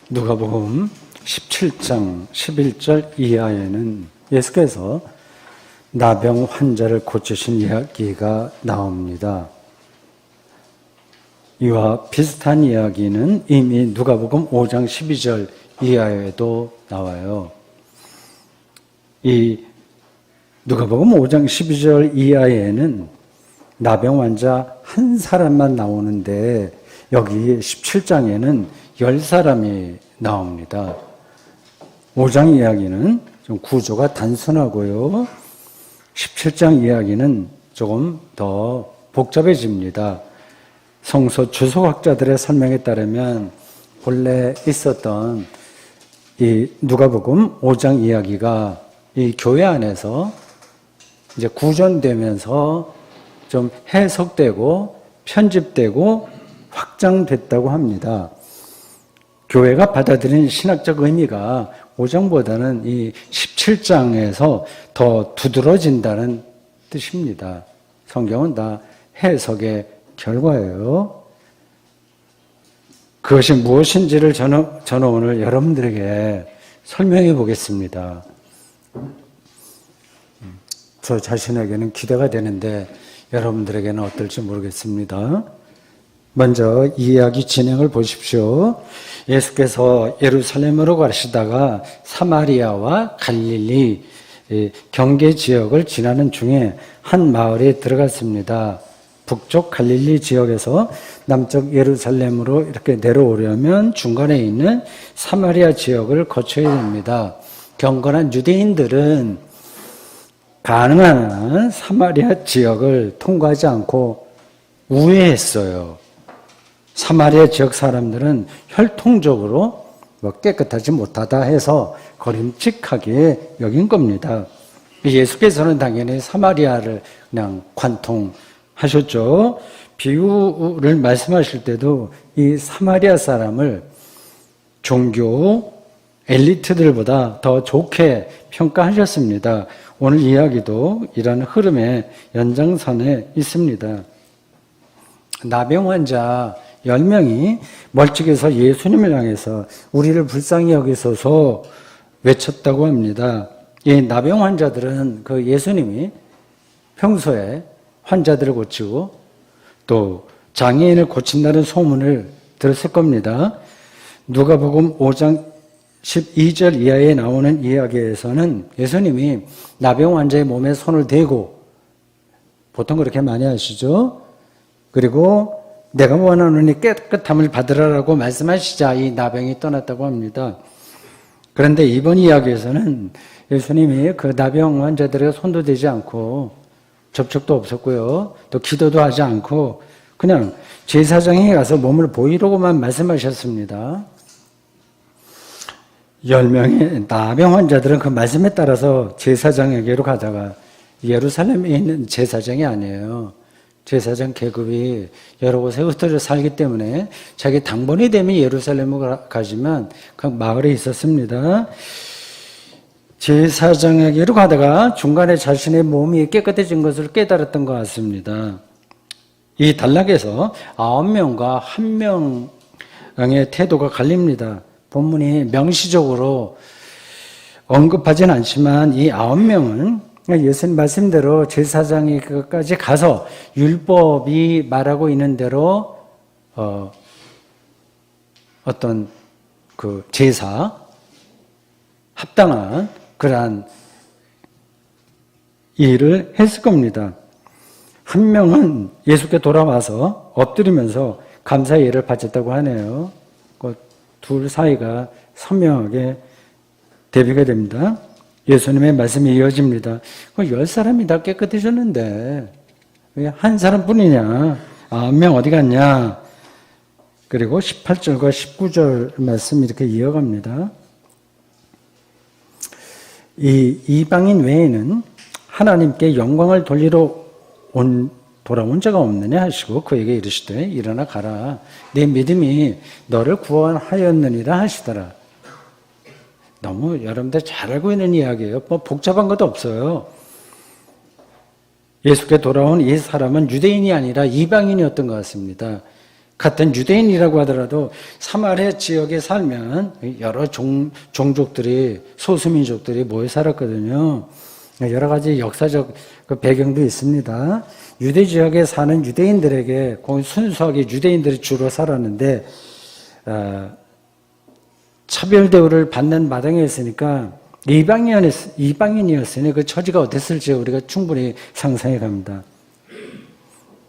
누가복음 17장 11절 이하에는 예수께서 나병 환자를 고치신 이야기가 나옵니다. 이와 비슷한 이야기는 이미 누가복음 5장 12절 이하에도 나와요. 이 누가복음 5장 12절 이하에는 나병 환자 한 사람만 나오는데 여기 17장에는 10사람이 나옵니다. 5장 이야기는 좀 구조가 단순하고요. 17장 이야기는 조금 더 복잡해집니다. 성서 주석학자들의 설명에 따르면 본래 있었던 이 누가복음 5장 이야기가 이 교회 안에서 이제 구전되면서 좀 해석되고 편집되고 확장됐다고 합니다. 교회가 받아들인 신학적 의미가 5장보다는 이 17장에서 더 두드러진다는 뜻입니다. 성경은 다 해석의 결과예요. 그것이 무엇인지를 저는 오늘 여러분들에게 설명해 보겠습니다. 저 자신에게는 기대가 되는데 여러분들에게는 어떨지 모르겠습니다. 먼저 이야기 진행을 보십시오. 예수께서 예루살렘으로 가시다가 사마리아와 갈릴리 경계 지역을 지나는 중에 한 마을에 들어갔습니다. 북쪽 갈릴리 지역에서 남쪽 예루살렘으로 이렇게 내려오려면 중간에 있는 사마리아 지역을 거쳐야 됩니다. 경건한 유대인들은 가능한 한 사마리아 지역을 통과하지 않고 우회했어요. 사마리아 지역 사람들은 혈통적으로 깨끗하지 못하다 해서 거림직하게 여긴 겁니다. 예수께서는 당연히 사마리아를 그냥 관통하셨죠. 비유를 말씀하실 때도 이 사마리아 사람을 종교 엘리트들보다 더 좋게 평가하셨습니다. 오늘 이야기도 이런 흐름의 연장선에 있습니다. 나병 환자 10명이 멀찍이서 예수님을 향해서 우리를 불쌍히 여기소서 외쳤다고 합니다. 이 나병 환자들은 그 예수님이 평소에 환자들을 고치고 또 장애인을 고친다는 소문을 들었을 겁니다. 누가복음 5장 12절 이하에 나오는 이야기에서는 예수님이 나병 환자의 몸에 손을 대고 보통 그렇게 많이 하시죠. 그리고 내가 원하노니 깨끗함을 받으라라고 말씀하시자 이 나병이 떠났다고 합니다. 그런데 이번 이야기에서는 예수님이 그 나병 환자들에게 손도 대지 않고 접촉도 없었고요. 또 기도도 하지 않고 그냥 제사장에 가서 몸을 보이라고만 말씀하셨습니다. 10명의 나병 환자들은 그 말씀에 따라서 제사장에게로 가다가 예루살렘에 있는 제사장이 아니에요. 제사장 계급이 여러 곳에 흩어져 살기 때문에 자기 당번이 되면 예루살렘으로 가지만 그 마을에 있었습니다. 제사장에게로 가다가 중간에 자신의 몸이 깨끗해진 것을 깨달았던 것 같습니다. 이 단락에서 9명과 1명의 태도가 갈립니다. 본문이 명시적으로 언급하진 않지만 이 9명은 예수님 말씀대로 제사장이 그것까지 가서 율법이 말하고 있는 대로 어떤 그 제사 합당한 그러한 일을 했을 겁니다. 한 명은 예수께 돌아와서 엎드리면서 감사의 예를 바쳤다고 하네요. 그 둘 사이가 선명하게 대비가 됩니다. 예수님의 말씀이 이어집니다. 10사람이 다 깨끗해졌는데 왜 한 사람뿐이냐? 9명 어디 갔냐? 그리고 18절과 19절 말씀 이렇게 이어갑니다. 이 이방인 외에는 하나님께 영광을 돌리러 돌아온 자가 없느냐 하시고 그에게 이르시되 일어나 가라. 내 믿음이 너를 구원하였느니라 하시더라. 너무 여러분들 잘 알고 있는 이야기예요. 뭐 복잡한 것도 없어요. 예수께 돌아온 이 사람은 유대인이 아니라 이방인이었던 것 같습니다. 같은 유대인이라고 하더라도 사마리아 지역에 살면 여러 종족들이, 소수민족들이 모여 살았거든요. 여러 가지 역사적 배경도 있습니다. 유대 지역에 사는 유대인들에게 순수하게 유대인들이 주로 살았는데 차별 대우를 받는 마당에 있으니까 이방인이었으니 그 처지가 어땠을지 우리가 충분히 상상해 갑니다.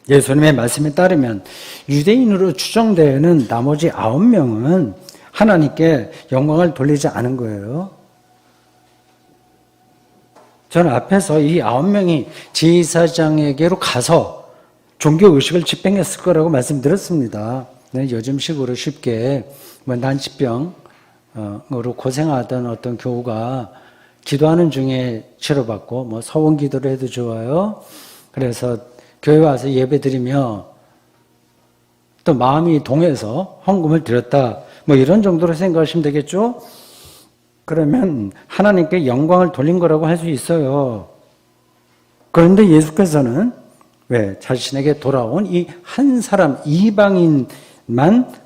예수님의 말씀에 따르면 유대인으로 추정되는 나머지 9명은 하나님께 영광을 돌리지 않은 거예요. 저는 앞에서 이 9명이 제사장에게로 가서 종교의식을 집행했을 거라고 말씀드렸습니다. 요즘식으로 쉽게 난치병으로 고생하던 어떤 교우가 기도하는 중에 치료받고 서원 기도를 해도 좋아요. 그래서 교회 와서 예배드리며 또 마음이 동해서 헌금을 드렸다. 이런 정도로 생각하시면 되겠죠? 그러면 하나님께 영광을 돌린 거라고 할 수 있어요. 그런데 예수께서는 왜 자신에게 돌아온 이 한 사람 이방인만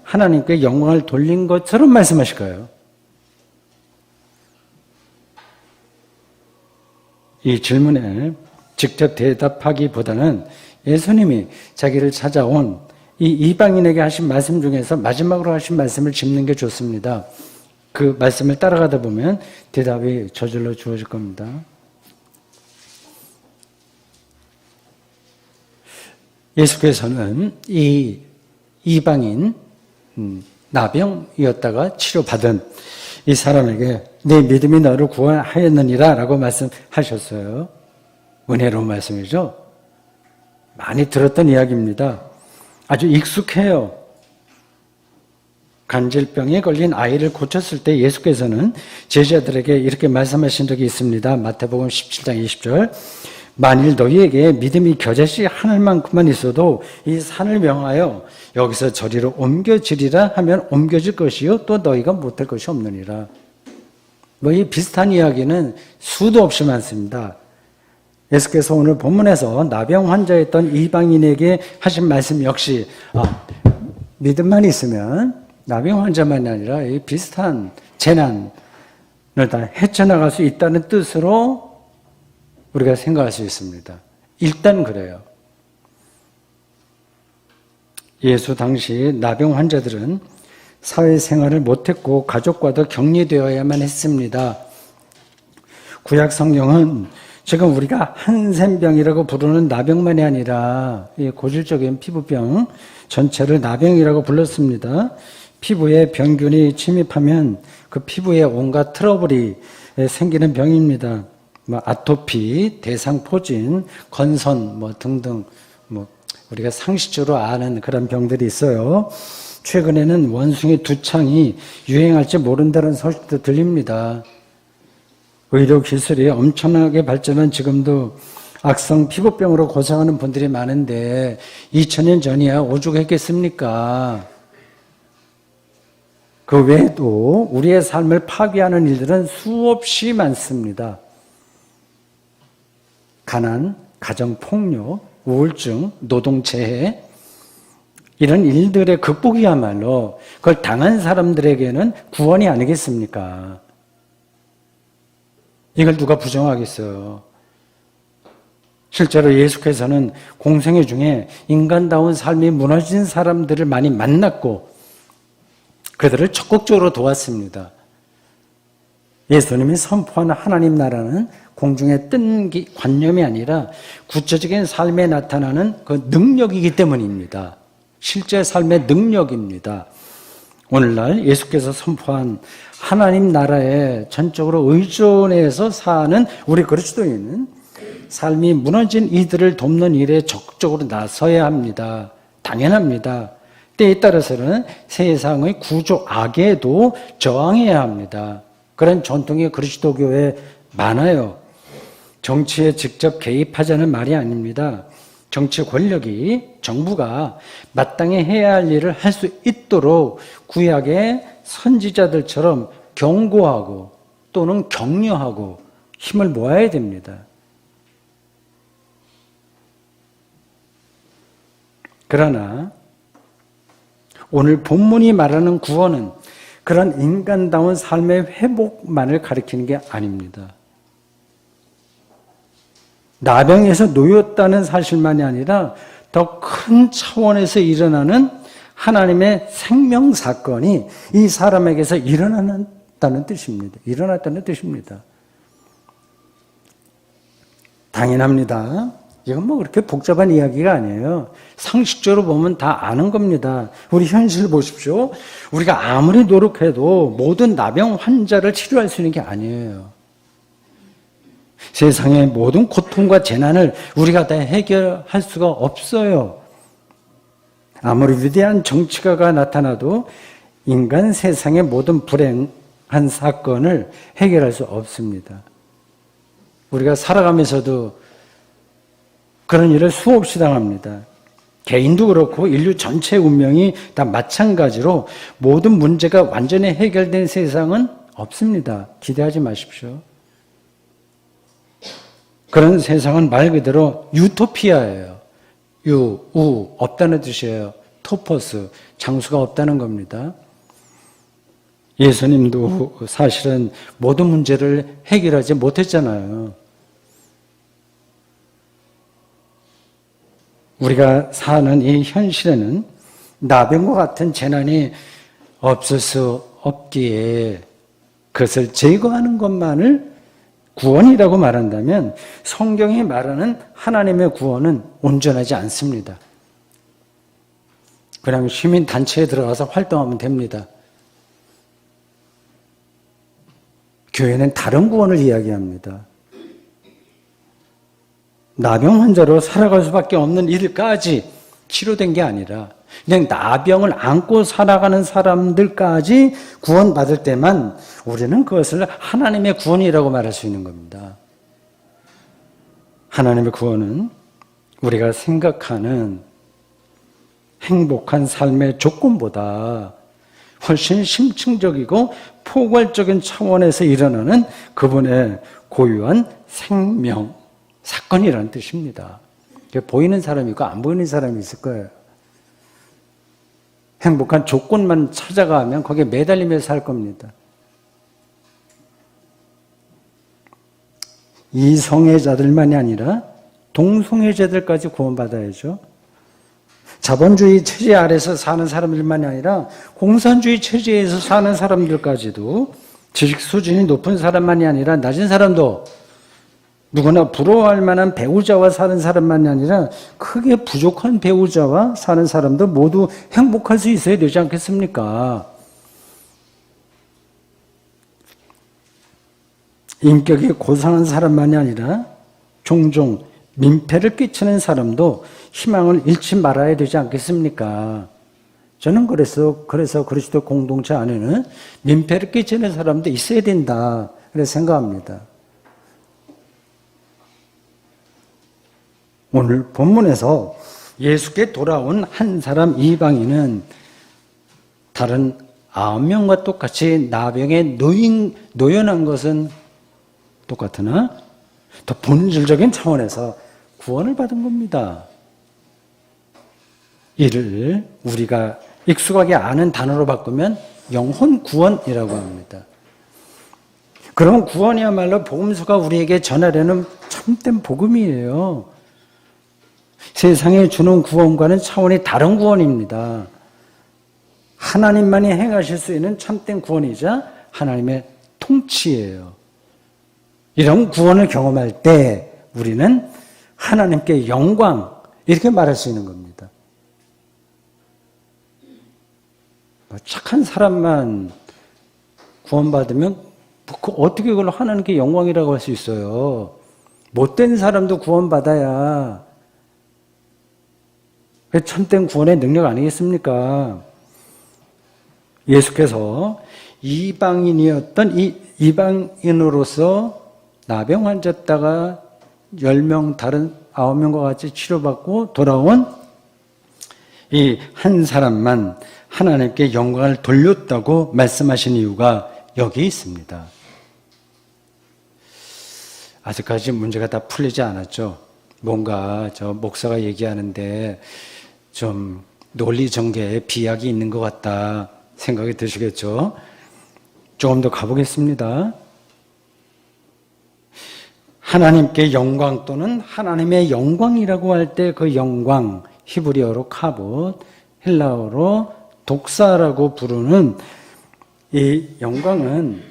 하나님께 영광을 돌린 것처럼 말씀하실까요? 이 질문에 직접 대답하기보다는 예수님이 자기를 찾아온 이 이방인에게 하신 말씀 중에서 마지막으로 하신 말씀을 짚는 게 좋습니다. 그 말씀을 따라가다 보면 대답이 저절로 주어질 겁니다. 예수께서는 이 이방인 나병이었다가 치료받은 이 사람에게 내 믿음이 너를 구원하였느니라 라고 말씀하셨어요. 은혜로운 말씀이죠. 많이 들었던 이야기입니다. 아주 익숙해요. 간질병에 걸린 아이를 고쳤을 때 예수께서는 제자들에게 이렇게 말씀하신 적이 있습니다. 마태복음 17장 20절 만일 너희에게 믿음이 겨자씨 하늘만큼만 있어도 이 산을 명하여 여기서 저리로 옮겨지리라 하면 옮겨질 것이요 또 너희가 못할 것이 없느니라. 이 비슷한 이야기는 수도 없이 많습니다. 예수께서 오늘 본문에서 나병 환자였던 이방인에게 하신 말씀 역시 믿음만 있으면 나병 환자만이 아니라 이 비슷한 재난을 다 헤쳐나갈 수 있다는 뜻으로 우리가 생각할 수 있습니다. 일단 그래요. 예수 당시 나병 환자들은 사회생활을 못했고 가족과도 격리되어야만 했습니다. 구약 성경은 지금 우리가 한센병이라고 부르는 나병만이 아니라 고질적인 피부병 전체를 나병이라고 불렀습니다. 피부에 병균이 침입하면 그 피부에 온갖 트러블이 생기는 병입니다. 아토피, 대상포진, 건선 등등 우리가 상식적으로 아는 그런 병들이 있어요. 최근에는 원숭이 두창이 유행할지 모른다는 소식도 들립니다. 의료 기술이 엄청나게 발전한 지금도 악성 피부병으로 고생하는 분들이 많은데 2000년 전이야 오죽했겠습니까? 그 외에도 우리의 삶을 파괴하는 일들은 수없이 많습니다. 가난, 가정폭력, 우울증, 노동재해 이런 일들의 극복이야말로 그걸 당한 사람들에게는 구원이 아니겠습니까? 이걸 누가 부정하겠어요? 실제로 예수께서는 공생애 중에 인간다운 삶이 무너진 사람들을 많이 만났고 그들을 적극적으로 도왔습니다. 예수님이 선포하는 하나님 나라는 공중에 뜬 관념이 아니라 구체적인 삶에 나타나는 그 능력이기 때문입니다. 실제 삶의 능력입니다. 오늘날 예수께서 선포한 하나님 나라에 전적으로 의존해서 사는 우리 그리스도인은 삶이 무너진 이들을 돕는 일에 적극적으로 나서야 합니다. 당연합니다. 때에 따라서는 세상의 구조 악에도 저항해야 합니다. 그런 전통이 그리스도교에 많아요. 정치에 직접 개입하자는 말이 아닙니다. 정치 권력이 정부가 마땅히 해야 할 일을 할 수 있도록 구약의 선지자들처럼 경고하고 또는 격려하고 힘을 모아야 됩니다. 그러나 오늘 본문이 말하는 구원은 그런 인간다운 삶의 회복만을 가리키는 게 아닙니다. 나병에서 놓였다는 사실만이 아니라 더 큰 차원에서 일어나는 하나님의 생명 사건이 이 사람에게서 일어났다는 뜻입니다. 당연합니다. 이건 뭐 그렇게 복잡한 이야기가 아니에요. 상식적으로 보면 다 아는 겁니다. 우리 현실을 보십시오. 우리가 아무리 노력해도 모든 나병 환자를 치료할 수 있는 게 아니에요. 세상의 모든 고통과 재난을 우리가 다 해결할 수가 없어요. 아무리 위대한 정치가가 나타나도 인간 세상의 모든 불행한 사건을 해결할 수 없습니다. 우리가 살아가면서도 그런 일을 수없이 당합니다. 개인도 그렇고 인류 전체의 운명이 다 마찬가지로 모든 문제가 완전히 해결된 세상은 없습니다. 기대하지 마십시오. 그런 세상은 말 그대로 유토피아예요. 우, 없다는 뜻이에요. 토퍼스, 장수가 없다는 겁니다. 예수님도 사실은 모든 문제를 해결하지 못했잖아요. 우리가 사는 이 현실에는 나병과 같은 재난이 없을 수 없기에 그것을 제거하는 것만을 구원이라고 말한다면 성경이 말하는 하나님의 구원은 온전하지 않습니다. 그냥 시민단체에 들어가서 활동하면 됩니다. 교회는 다른 구원을 이야기합니다. 나병 환자로 살아갈 수밖에 없는 일까지 치료된 게 아니라 그냥 나병을 안고 살아가는 사람들까지 구원받을 때만 우리는 그것을 하나님의 구원이라고 말할 수 있는 겁니다. 하나님의 구원은 우리가 생각하는 행복한 삶의 조건보다 훨씬 심층적이고 포괄적인 차원에서 일어나는 그분의 고유한 생명 사건이라는 뜻입니다. 보이는 사람이 있고 안 보이는 사람이 있을 거예요. 행복한 조건만 찾아가면 거기에 매달리면서 살 겁니다. 이성애자들만이 아니라 동성애자들까지 구원받아야죠. 자본주의 체제 아래서 사는 사람들만이 아니라 공산주의 체제에서 사는 사람들까지도 지식 수준이 높은 사람만이 아니라 낮은 사람도 누구나 부러워할 만한 배우자와 사는 사람만이 아니라 크게 부족한 배우자와 사는 사람도 모두 행복할 수 있어야 되지 않겠습니까? 인격이 고상한 사람만이 아니라 종종 민폐를 끼치는 사람도 희망을 잃지 말아야 되지 않겠습니까? 저는 그래서 그리스도 공동체 안에는 민폐를 끼치는 사람도 있어야 된다 그래서 생각합니다. 오늘 본문에서 예수께 돌아온 한 사람 이방인은 다른 9명과 똑같이 나병에 노연한 것은 똑같으나 더 본질적인 차원에서 구원을 받은 겁니다. 이를 우리가 익숙하게 아는 단어로 바꾸면 영혼 구원이라고 합니다. 그러면 구원이야말로 복음서가 우리에게 전하려는 참된 복음이에요. 세상에 주는 구원과는 차원이 다른 구원입니다. 하나님만이 행하실 수 있는 참된 구원이자 하나님의 통치예요. 이런 구원을 경험할 때 우리는 하나님께 영광 이렇게 말할 수 있는 겁니다. 착한 사람만 구원받으면 어떻게 그걸 하나님께 영광이라고 할 수 있어요? 못된 사람도 구원받아야 참된 구원의 능력 아니겠습니까? 예수께서 이방인이었던 이 이방인으로서 나병 환자다가 10명 다른 9명과 같이 치료받고 돌아온 이 한 사람만 하나님께 영광을 돌렸다고 말씀하신 이유가 여기 있습니다. 아직까지 문제가 다 풀리지 않았죠. 뭔가 저 목사가 얘기하는데 좀 논리 전개에 비약이 있는 것 같다 생각이 드시겠죠? 조금 더 가보겠습니다. 하나님께 영광 또는 하나님의 영광이라고 할 때 그 영광, 히브리어로 카봇, 헬라어로 독사라고 부르는 이 영광은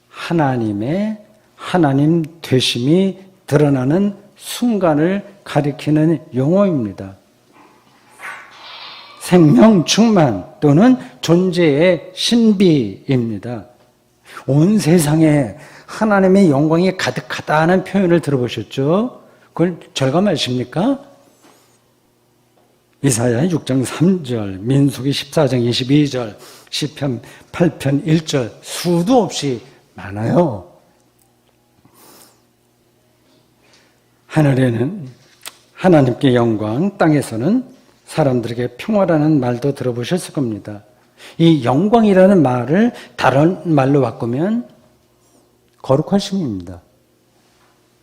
하나님의 하나님 되심이 드러나는 순간을 가리키는 용어입니다. 생명 충만 또는 존재의 신비입니다. 온 세상에 하나님의 영광이 가득하다는 표현을 들어보셨죠? 그걸 절감하십니까? 이사야 6장 3절, 민수기 14장 22절, 시편 8편 1절 수도 없이 많아요. 하늘에는 하나님께 영광, 땅에서는 사람들에게 평화라는 말도 들어보셨을 겁니다. 이 영광이라는 말을 다른 말로 바꾸면 거룩하심입니다.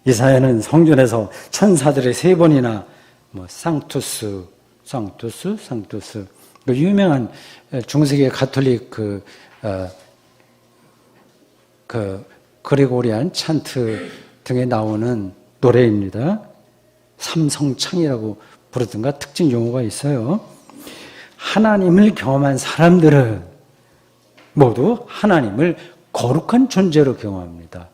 이사야는 성전에서 천사들이 3번이나 상투스, 그 유명한 중세기 가톨릭 그리고리안 찬트 등에 나오는 노래입니다. 삼성창이라고 부르든가 특징 용어가 있어요. 하나님을 경험한 사람들은 모두 하나님을 거룩한 존재로 경험합니다.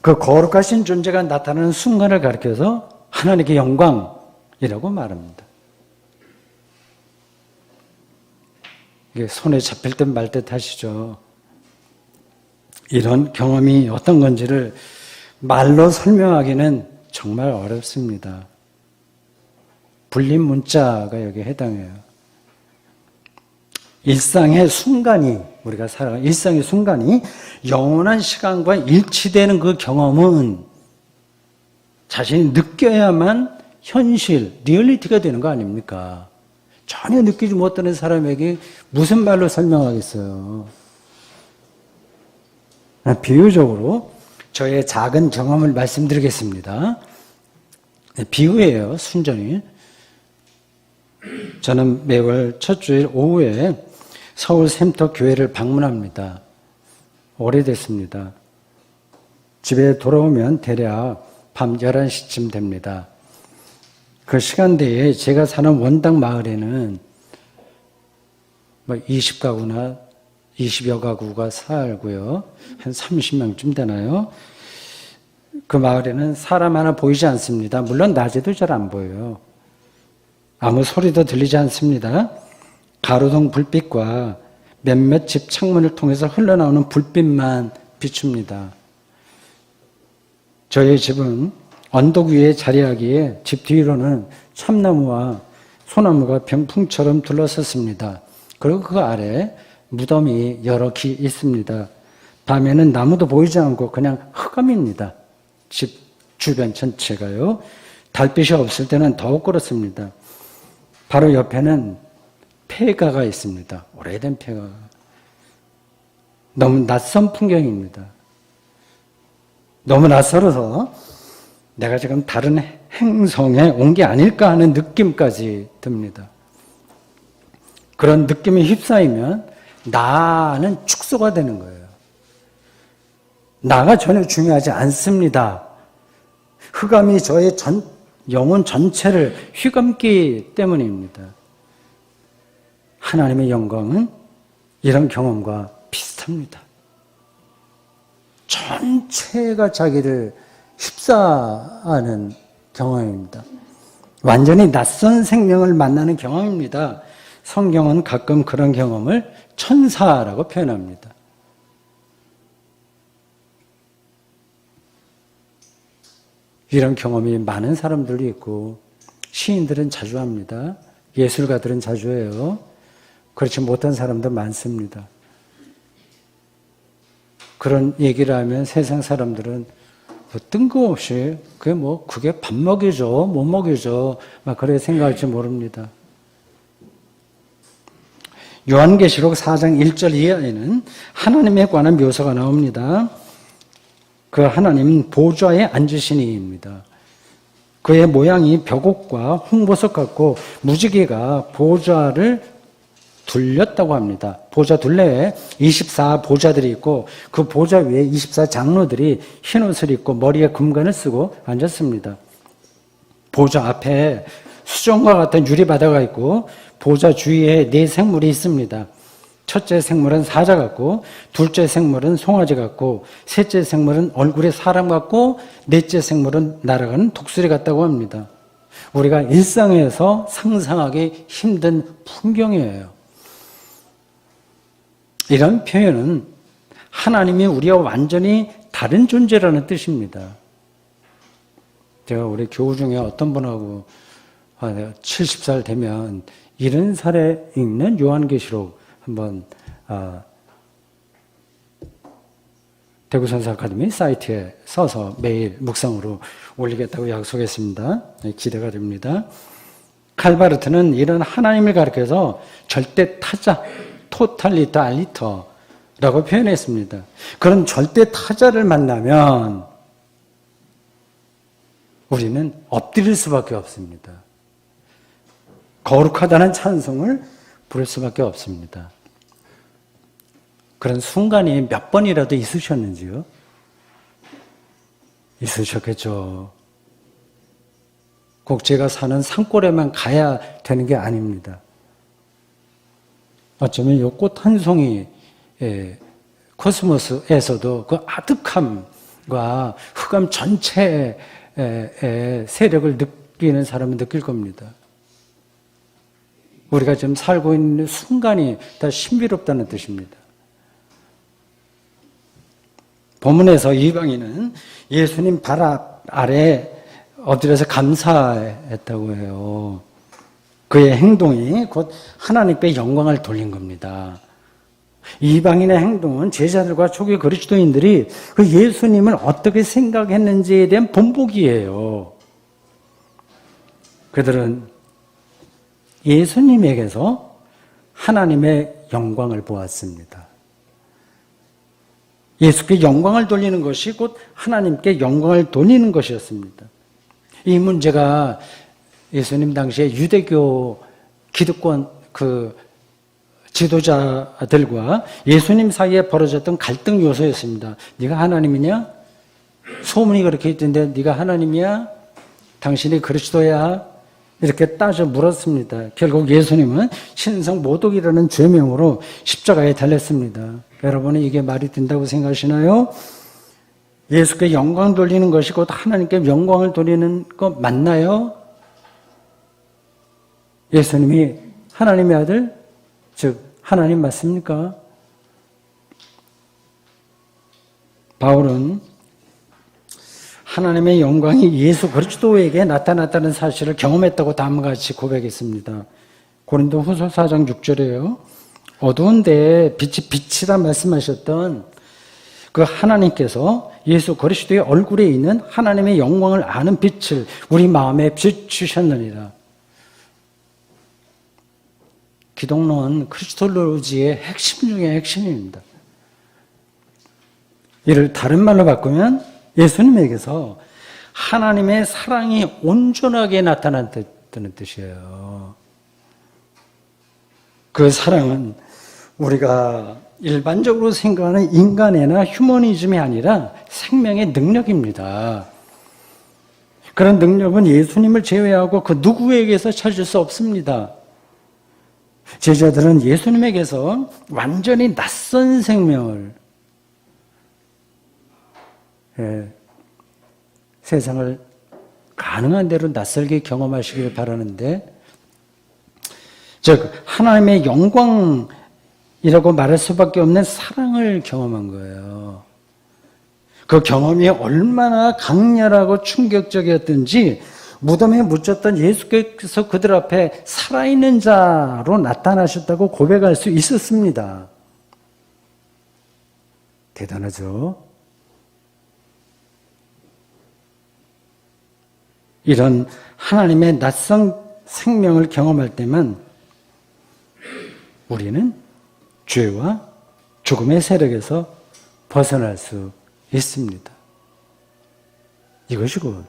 그 거룩하신 존재가 나타나는 순간을 가리켜서 하나님께 영광이라고 말합니다. 이게 손에 잡힐 듯 말 듯 하시죠. 이런 경험이 어떤 건지를 말로 설명하기는 정말 어렵습니다. 불림 문자가 여기에 해당해요. 일상의 순간이, 우리가 살아가는 일상의 순간이 영원한 시간과 일치되는 그 경험은 자신이 느껴야만 현실, 리얼리티가 되는 거 아닙니까? 전혀 느끼지 못하는 사람에게 무슨 말로 설명하겠어요? 비유적으로 저의 작은 경험을 말씀드리겠습니다. 비유예요, 순전히. 저는 매월 첫 주일 오후에 서울 샘터 교회를 방문합니다. 오래됐습니다. 집에 돌아오면 대략 밤 11시쯤 됩니다. 그 시간대에 제가 사는 원당 마을에는 20가구나 20여 가구가 살고요. 한 30명쯤 되나요? 그 마을에는 사람 하나 보이지 않습니다. 물론 낮에도 잘 안 보여요. 아무 소리도 들리지 않습니다. 가로등 불빛과 몇몇 집 창문을 통해서 흘러나오는 불빛만 비춥니다. 저희 집은 언덕 위에 자리하기에 집 뒤로는 참나무와 소나무가 병풍처럼 둘러섰습니다. 그리고 그 아래 무덤이 여러 기 있습니다. 밤에는 나무도 보이지 않고 그냥 흑암입니다. 집 주변 전체가요. 달빛이 없을 때는 더욱 그렇습니다. 바로 옆에는 폐가가 있습니다. 오래된 폐가. 너무 낯선 풍경입니다. 너무 낯설어서 내가 지금 다른 행성에 온 게 아닐까 하는 느낌까지 듭니다. 그런 느낌에 휩싸이면 나는 축소가 되는 거예요. 나가 전혀 중요하지 않습니다. 흑암이 저의 영혼 전체를 휘감기 때문입니다. 하나님의 영광은 이런 경험과 비슷합니다. 전체가 자기를 휩싸는 경험입니다. 완전히 낯선 생명을 만나는 경험입니다. 성경은 가끔 그런 경험을 천사라고 표현합니다. 이런 경험이 많은 사람들도 있고 시인들은 자주 합니다. 예술가들은 자주 해요. 그렇지 못한 사람도 많습니다. 그런 얘기를 하면 세상 사람들은 뜬금없이 그게 밥 먹여줘, 못 먹여줘 막 그렇게 생각할지 모릅니다. 요한계시록 4장 1절 이하에는 하나님에 관한 묘사가 나옵니다. 그 하나님은 보좌에 앉으신 이입니다. 그의 모양이 벽옥과 홍보석 같고 무지개가 보좌를 둘렸다고 합니다. 보좌 둘레에 24보좌들이 있고 그 보좌 위에 24장로들이 흰옷을 입고 머리에 금관을 쓰고 앉았습니다. 보좌 앞에 수정과 같은 유리바다가 있고 보좌 주위에 4생물이 있습니다. 첫째 생물은 사자 같고 둘째 생물은 송아지 같고 셋째 생물은 얼굴에 사람 같고 넷째 생물은 날아가는 독수리 같다고 합니다. 우리가 일상에서 상상하기 힘든 풍경이에요. 이런 표현은 하나님이 우리와 완전히 다른 존재라는 뜻입니다. 제가 우리 교우 중에 어떤 분하고 70살 되면 70살에 읽는 요한계시록 한번 대구선사 아카데미 사이트에 써서 매일 묵상으로 올리겠다고 약속했습니다. 기대가 됩니다. 칼바르트는 이런 하나님을 가리켜서 절대 타자, 토탈리타리터라고 표현했습니다. 그런 절대 타자를 만나면 우리는 엎드릴 수밖에 없습니다. 거룩하다는 찬송을 부를 수밖에 없습니다. 그런 순간이 몇 번이라도 있으셨는지요? 있으셨겠죠. 꼭 제가 사는 산골에만 가야 되는 게 아닙니다. 어쩌면 이 꽃 한 송이 코스모스에서도 그 아득함과 흑암 전체의 세력을 느끼는 사람은 느낄 겁니다. 우리가 지금 살고 있는 순간이 다 신비롭다는 뜻입니다. 본문에서 이방인은 예수님 발 아래 엎드려서 감사했다고 해요. 그의 행동이 곧 하나님께 영광을 돌린 겁니다. 이방인의 행동은 제자들과 초기 그리스도인들이 그 예수님을 어떻게 생각했는지에 대한 본보기예요. 그들은 예수님에게서 하나님의 영광을 보았습니다. 예수께 영광을 돌리는 것이 곧 하나님께 영광을 돌리는 것이었습니다. 이 문제가 예수님 당시에 유대교 기득권 그 지도자들과 예수님 사이에 벌어졌던 갈등 요소였습니다. 네가 하나님이냐? 소문이 그렇게 있던데 네가 하나님이야? 당신이 그리스도야? 이렇게 따져 물었습니다. 결국 예수님은 신성 모독이라는 죄명으로 십자가에 달렸습니다. 여러분은 이게 말이 된다고 생각하시나요? 예수께 영광 돌리는 것이 곧 하나님께 영광을 돌리는 것 맞나요? 예수님이 하나님의 아들, 즉 하나님 맞습니까? 바울은 하나님의 영광이 예수 그리스도에게 나타났다는 사실을 경험했다고 다음과 같이 고백했습니다. 고린도후서 4장 6절에요. 어두운 데에 빛이 빛이라 말씀하셨던 그 하나님께서 예수 그리스도의 얼굴에 있는 하나님의 영광을 아는 빛을 우리 마음에 비추셨느니라. 기독론은 크리스톨로지의 핵심 중의 핵심입니다. 이를 다른 말로 바꾸면 예수님에게서 하나님의 사랑이 온전하게 나타났다는 뜻이에요. 그 사랑은 우리가 일반적으로 생각하는 인간애나 휴머니즘이 아니라 생명의 능력입니다. 그런 능력은 예수님을 제외하고 그 누구에게서 찾을 수 없습니다. 제자들은 예수님에게서 완전히 낯선 생명을 세상을 가능한 대로 낯설게 경험하시길 바라는데, 즉 하나님의 영광이라고 말할 수밖에 없는 사랑을 경험한 거예요. 그 경험이 얼마나 강렬하고 충격적이었든지 무덤에 묻혔던 예수께서 그들 앞에 살아있는 자로 나타나셨다고 고백할 수 있었습니다. 대단하죠? 이런 하나님의 낯선 생명을 경험할 때만 우리는 죄와 죽음의 세력에서 벗어날 수 있습니다. 이것이 곧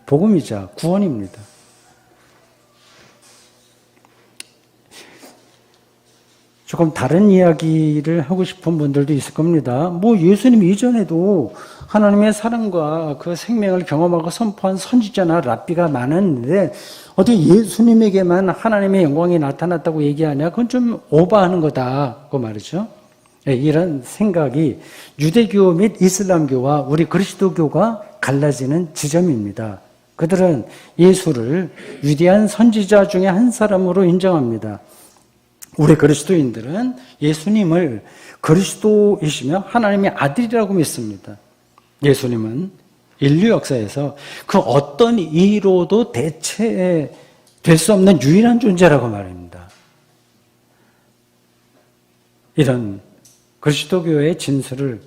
복음이자 구원입니다. 조금 다른 이야기를 하고 싶은 분들도 있을 겁니다. 예수님 이전에도 하나님의 사랑과 그 생명을 경험하고 선포한 선지자나 랍비가 많았는데 어떻게 예수님에게만 하나님의 영광이 나타났다고 얘기하냐? 그건 좀 오버하는 거다. 그 말이죠. 이런 생각이 유대교 및 이슬람교와 우리 그리스도교가 갈라지는 지점입니다. 그들은 예수를 위대한 선지자 중에 한 사람으로 인정합니다. 우리 그리스도인들은 예수님을 그리스도이시며 하나님의 아들이라고 믿습니다. 예수님은 인류 역사에서 그 어떤 이로도 대체될 수 없는 유일한 존재라고 말합니다. 이런 그리스도교의 진술을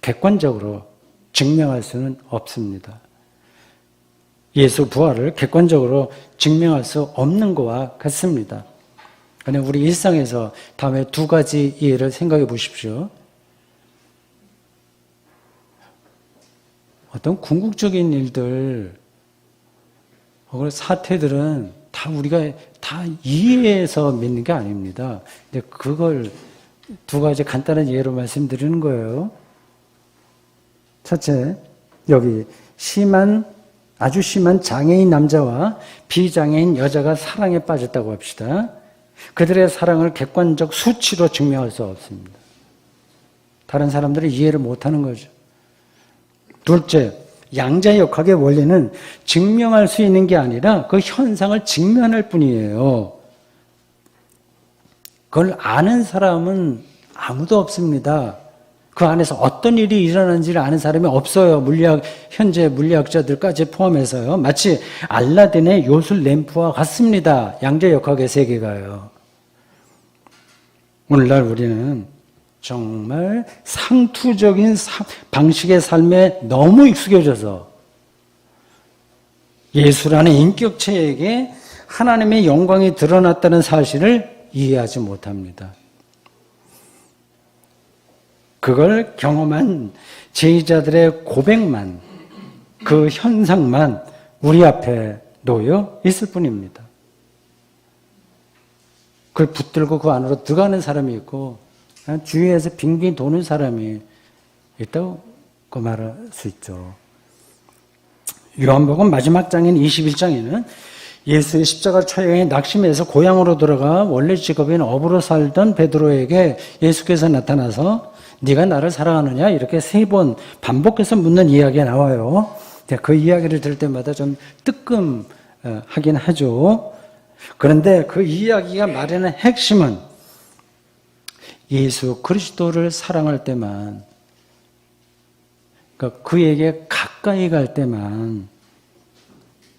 객관적으로 증명할 수는 없습니다. 예수 부활을 객관적으로 증명할 수 없는 것과 같습니다. 그냥 우리 일상에서 다음에 두 가지 예를 생각해 보십시오. 어떤 궁극적인 일들, 혹은 사태들은 다 우리가 다 이해해서 믿는 게 아닙니다. 근데 그걸 두 가지 간단한 예로 말씀드리는 거예요. 첫째, 여기 아주 심한 장애인 남자와 비장애인 여자가 사랑에 빠졌다고 합시다. 그들의 사랑을 객관적 수치로 증명할 수 없습니다. 다른 사람들이 이해를 못하는 거죠. 둘째, 양자역학의 원리는 증명할 수 있는 게 아니라 그 현상을 직면할 뿐이에요. 그걸 아는 사람은 아무도 없습니다. 그 안에서 어떤 일이 일어나는지를 아는 사람이 없어요. 현재 물리학자들까지 포함해서요. 마치 알라딘의 요술 램프와 같습니다. 양자역학의 세계가요. 오늘날 우리는 정말 상투적인 방식의 삶에 너무 익숙해져서 예수라는 인격체에게 하나님의 영광이 드러났다는 사실을 이해하지 못합니다. 그걸 경험한 제자들의 고백만, 그 현상만 우리 앞에 놓여 있을 뿐입니다. 그걸 붙들고 그 안으로 들어가는 사람이 있고 주위에서 빙빙 도는 사람이 있다고 말할 수 있죠. 요한복음 마지막 장인 21장에는 예수의 십자가 처형에 낙심해서 고향으로 돌아가 원래 직업인 어부로 살던 베드로에게 예수께서 나타나서 네가 나를 사랑하느냐? 이렇게 3번 반복해서 묻는 이야기가 나와요. 그 이야기를 들을 때마다 좀 뜨끔하긴 하죠. 그런데 그 이야기가 말하는 핵심은 예수 그리스도를 사랑할 때만, 그러니까 그에게 가까이 갈 때만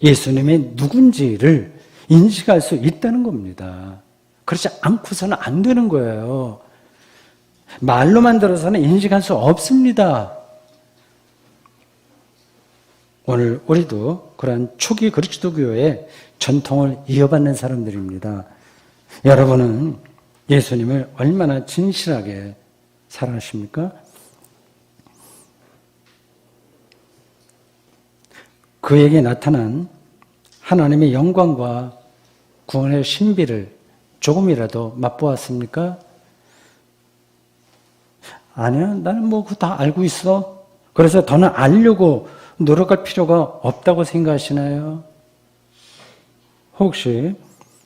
예수님이 누군지를 인식할 수 있다는 겁니다. 그렇지 않고서는 안 되는 거예요. 말로만 들어서는 인식할 수 없습니다. 오늘 우리도 그러한 초기 그리스도교의 전통을 이어받는 사람들입니다. 여러분은 예수님을 얼마나 진실하게 사랑하십니까? 그에게 나타난 하나님의 영광과 구원의 신비를 조금이라도 맛보았습니까? 아니야, 나는 그거 다 알고 있어. 그래서 더는 알려고 노력할 필요가 없다고 생각하시나요? 혹시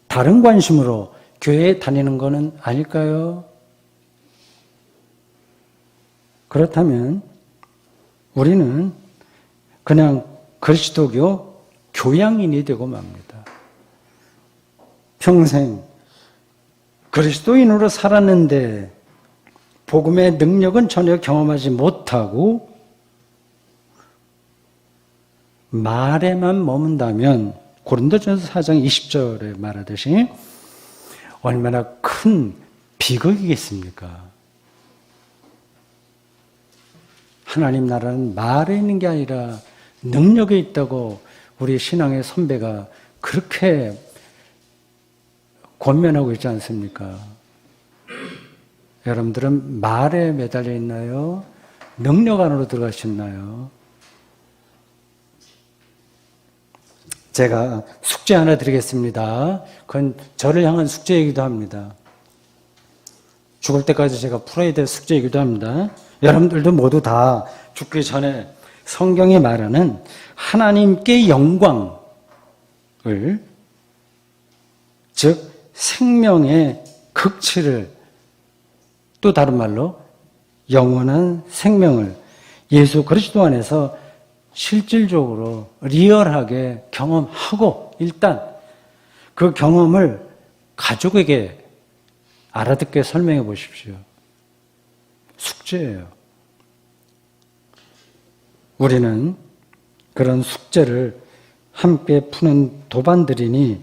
다른 관심으로 교회에 다니는 것은 아닐까요? 그렇다면 우리는 그냥 그리스도교 교양인이 되고 맙니다. 평생 그리스도인으로 살았는데 복음의 능력은 전혀 경험하지 못하고 말에만 머문다면 고린도전서 4장 20절에 말하듯이 얼마나 큰 비극이겠습니까? 하나님 나라는 말에 있는 게 아니라 능력에 있다고 우리 신앙의 선배가 그렇게 권면하고 있지 않습니까? 여러분들은 말에 매달려 있나요? 능력 안으로 들어가셨나요? 제가 숙제 하나 드리겠습니다. 그건 저를 향한 숙제이기도 합니다. 죽을 때까지 제가 풀어야 될 숙제이기도 합니다. 여러분들도 모두 다 죽기 전에 성경이 말하는 하나님께 영광을, 즉 생명의 극치를, 또 다른 말로 영원한 생명을 예수 그리스도 안에서 실질적으로 리얼하게 경험하고, 일단 그 경험을 가족에게 알아듣게 설명해 보십시오. 숙제예요. 우리는 그런 숙제를 함께 푸는 도반들이니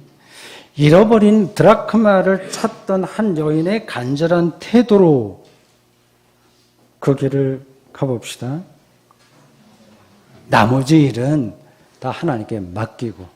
잃어버린 드라크마를 찾던 한 여인의 간절한 태도로 그 길을 가봅시다. 나머지 일은 다 하나님께 맡기고